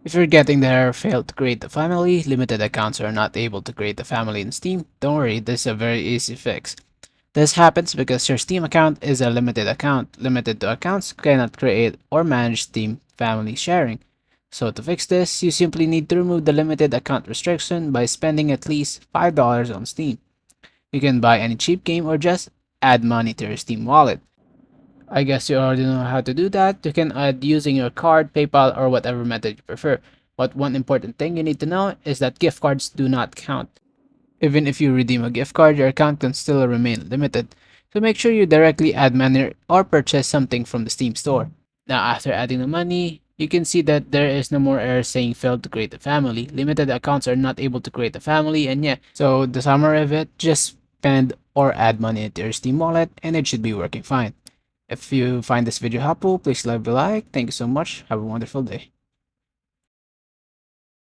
If you're getting the error failed to create a family, limited accounts are not able to create a family in Steam, don't worry, this is a very easy fix. This happens because your Steam account is a limited account, limited to accounts cannot create or manage Steam family sharing. So to fix this, you simply need to remove the limited account restriction by spending at least $5 on Steam. You can buy any cheap game or just add money to your Steam wallet. I guess you already know how to do that. You can add using your card, PayPal, or whatever method you prefer. But one important thing you need to know is that gift cards do not count. Even if you redeem a gift card, your account can still remain limited. So make sure you directly add money or purchase something from the Steam store. Now, after adding the money, you can see that there is no more error saying failed to create a family. Limited accounts are not able to create a family, and yeah. So the summary of it, just spend or add money into your Steam wallet, and it should be working fine. If you find this video helpful, please leave a like. Thank you so much. Have a wonderful day.